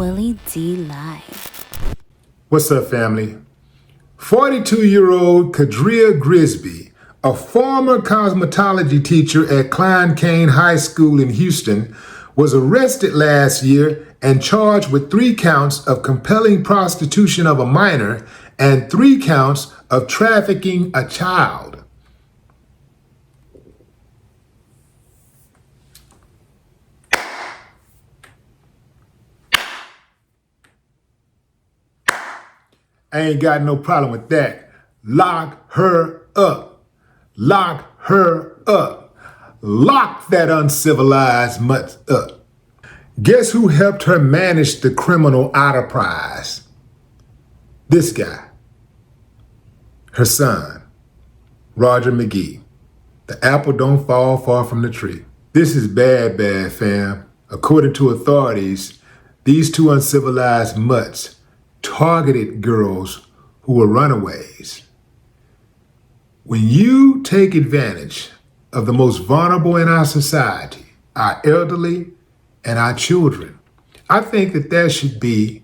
Willie D Live. What's up, family? 42-year-old Kadria Grisby, a former cosmetology teacher at Klein Cain High School in Houston, was arrested last year and charged with 3 counts of compelling prostitution of a minor and 3 counts of trafficking a child. I ain't got no problem with that. Lock her up. Lock her up. Lock that uncivilized mutt up. Guess who helped her manage the criminal enterprise? This guy. Her son, Roger McGee. The apple don't fall far from the tree. This is bad, fam. According to authorities, these 2 uncivilized mutts targeted girls who were runaways. When you take advantage of the most vulnerable in our society, our elderly and our children, I think that there should be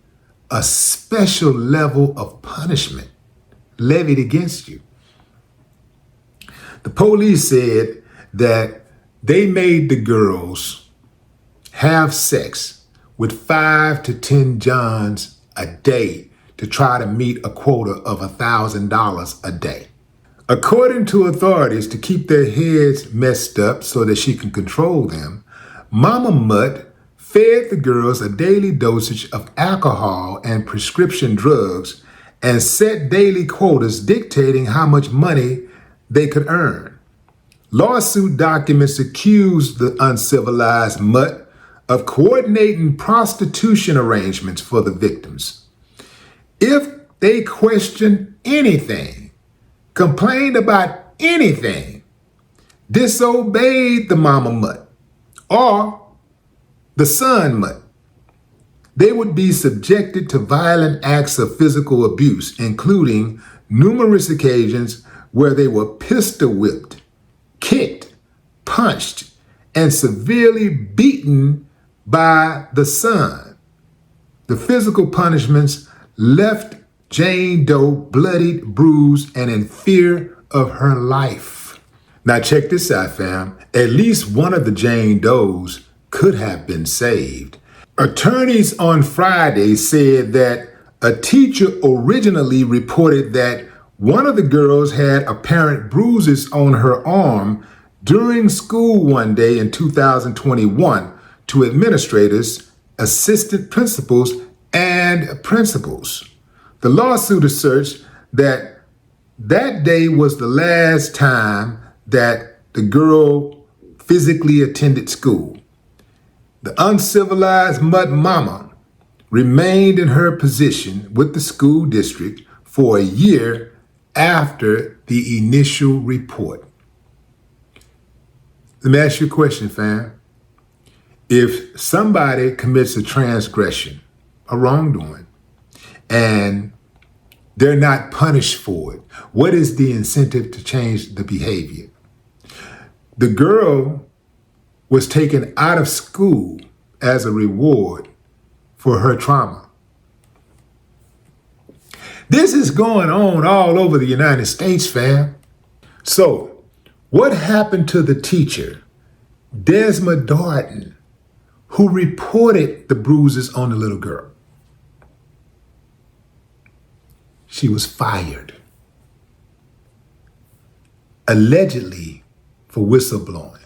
a special level of punishment levied against you. The police said that they made the girls have sex with 5 to 10 Johns a day to try to meet a quota of $1,000 a day. According to authorities, to keep their heads messed up so that she can control them, Mama Mutt fed the girls a daily dosage of alcohol and prescription drugs and set daily quotas dictating how much money they could earn. Lawsuit documents accused the uncivilized mutt of coordinating prostitution arrangements for the victims. If they questioned anything, complained about anything, disobeyed the mama mutt or the son mutt, they would be subjected to violent acts of physical abuse, including numerous occasions where they were pistol whipped, kicked, punched, and severely beaten by the son. The physical punishments left Jane Doe bloodied, bruised, and in fear of her life. Now check this out, fam. At least one of the Jane Does could have been saved. Attorneys on Friday said that a teacher originally reported that one of the girls had apparent bruises on her arm during school one day in 2021 to administrators, assistant principals, and principals. The lawsuit asserts that that day was the last time that the girl physically attended school. The uncivilized mutt mama remained in her position with the school district for a year after the initial report. Let me ask you a question, fam. If somebody commits a transgression, a wrongdoing, and they're not punished for it, what is the incentive to change the behavior? The girl was taken out of school as a reward for her trauma. This is going on all over the United States, fam. So, what happened to the teacher, Desma Darden, who reported the bruises on the little girl? She was fired, allegedly for whistleblowing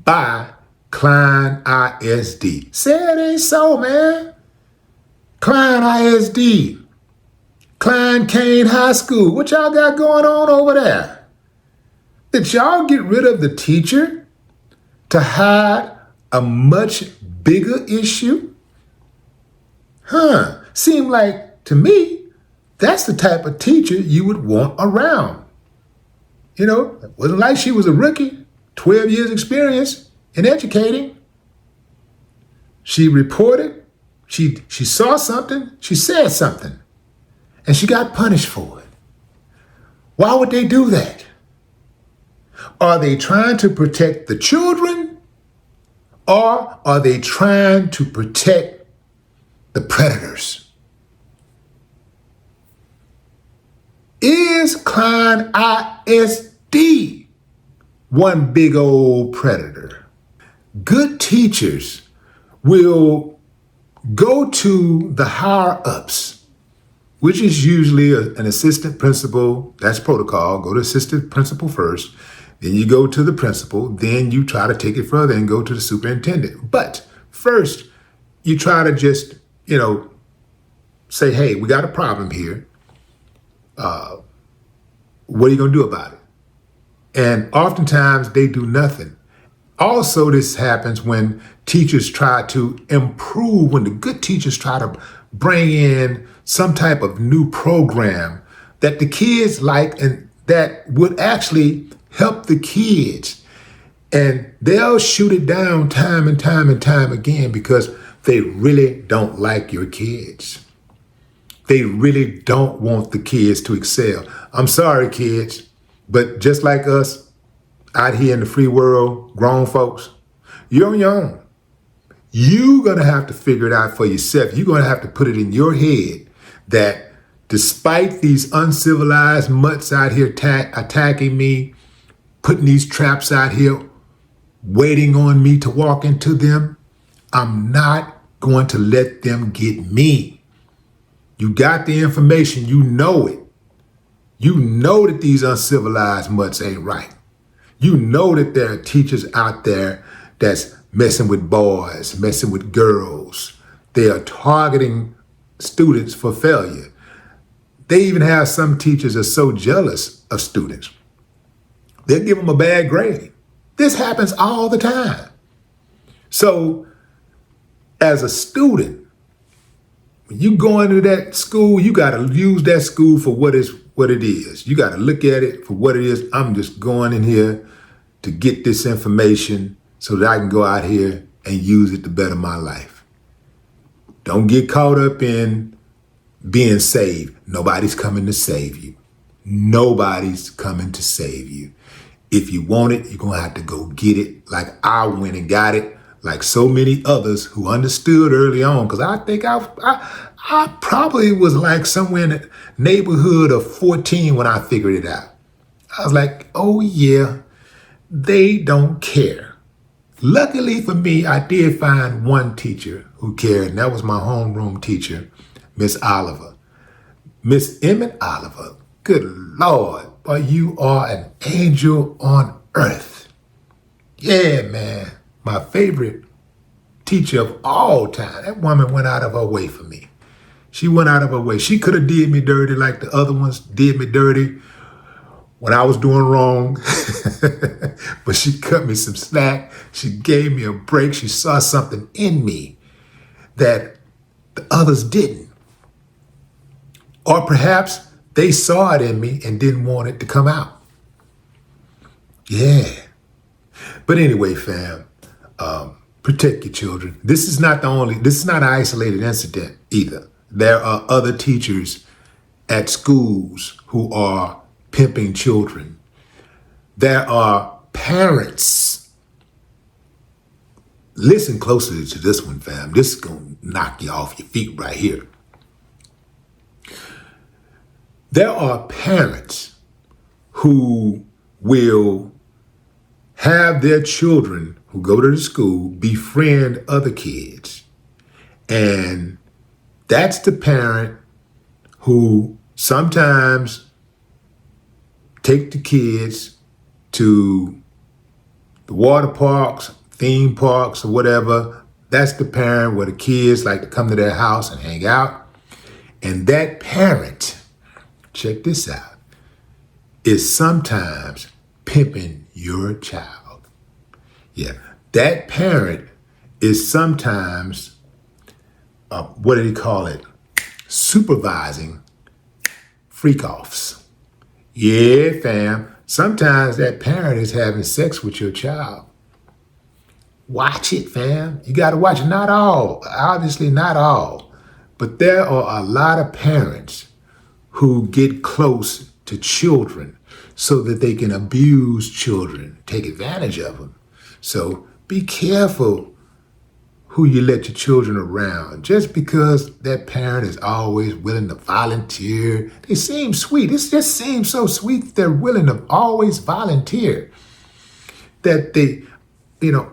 by Klein ISD. Say it ain't so, man. Klein ISD, Klein Cain High School. What y'all got going on over there? Did y'all get rid of the teacher to hide a much bigger issue? Seemed like, to me, that's the type of teacher you would want around. You know, it wasn't like she was a rookie, 12 years experience in educating. She reported, she saw something, she said something, and she got punished for it. Why would they do that? Are they trying to protect the children, or are they trying to protect the the predators. Is Klein ISD one big old predator? Good teachers will go to the higher ups, which is usually an assistant principal. That's protocol. Go to assistant principal first. Then you go to the principal. Then you try to take it further and go to the superintendent. But first, you try to just, say, hey, we got a problem here. What are you going to do about it? And oftentimes they do nothing. Also, this happens when teachers try to improve, when the good teachers try to bring in some type of new program that the kids like and that would actually help the kids. And they'll shoot it down time and time and time again because they really don't like your kids. They really don't want the kids to excel. I'm sorry, kids, but just like us out here in the free world, grown folks, you're on your own. You're going to have to figure it out for yourself. You're going to have to put it in your head that despite these uncivilized mutts out here attacking me, putting these traps out here, waiting on me to walk into them, I'm not going to let them get me. You got the information, you know it. You know that these uncivilized mutts ain't right. You know that there are teachers out there that's messing with boys, messing with girls. They are targeting students for failure. They even have some teachers that are so jealous of students, they'll give them a bad grade. This happens all the time. So as a student, when you go into that school, you got to use that school for what it is. You got to look at it for what it is. I'm just going in here to get this information so that I can go out here and use it to better my life. Don't get caught up in being saved. Nobody's coming to save you. Nobody's coming to save you. If you want it, you're going to have to go get it like I went and got it, like so many others who understood early on. Because I think I probably was like somewhere in the neighborhood of 14 when I figured it out. I was like, oh yeah, they don't care. Luckily for me, I did find one teacher who cared, and that was my homeroom teacher, Miss Oliver. Miss Emmett Oliver, good Lord, boy, you are an angel on earth. Yeah, man, my favorite teacher of all time. That woman went out of her way for me. She went out of her way. She could have did me dirty like the other ones did me dirty when I was doing wrong, but she cut me some slack. She gave me a break. She saw something in me that the others didn't. Or perhaps they saw it in me and didn't want it to come out. Yeah. But anyway, fam, protect your children. This is not an isolated incident either. There are other teachers at schools who are pimping children. There are parents. Listen closely to this one, fam. This is going to knock you off your feet right here. There are parents who will have their children who go to the school befriend other kids. And that's the parent who sometimes take the kids to the water parks, theme parks, or whatever. That's the parent where the kids like to come to their house and hang out. And that parent, check this out, is sometimes pimping your child. Yeah, that parent is sometimes, what do they call it? Supervising freak-offs. Yeah, fam. Sometimes that parent is having sex with your child. Watch it, fam. You got to watch it. Not all. Obviously not all. But there are a lot of parents who get close to children so that they can abuse children, take advantage of them. So be careful who you let your children around. Just because that parent is always willing to volunteer, they seem sweet. It just seems so sweet that they're willing to always volunteer. That they,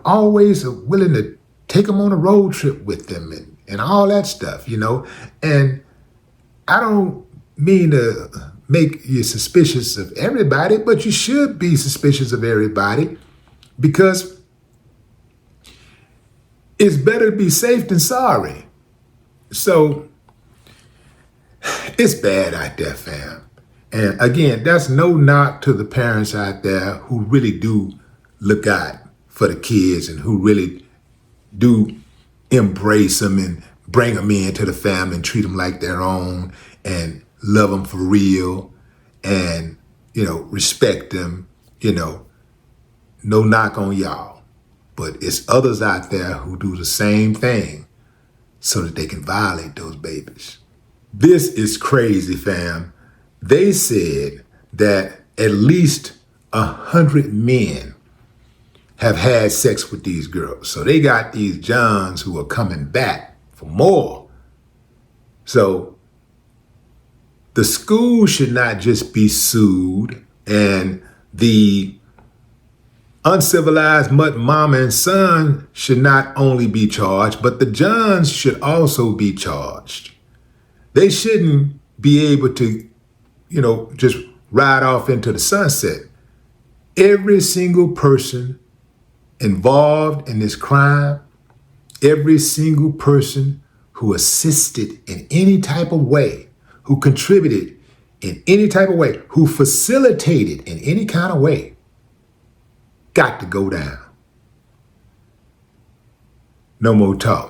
always are willing to take them on a road trip with them and all that stuff, And I don't mean to make you suspicious of everybody, but you should be suspicious of everybody because it's better to be safe than sorry. So it's bad out there, fam. And again, that's no knock to the parents out there who really do look out for the kids and who really do embrace them and bring them into the family and treat them like their own and love them for real and, respect them, no knock on y'all. But it's others out there who do the same thing so that they can violate those babies. This is crazy, fam. They said that at least 100 men have had sex with these girls. So they got these Johns who are coming back for more. So the school should not just be sued and the uncivilized mutt mama and son should not only be charged, but the Johns should also be charged. They shouldn't be able to, just ride off into the sunset. Every single person involved in this crime, every single person who assisted in any type of way, who contributed in any type of way, who facilitated in any kind of way, got to go down. No more talk.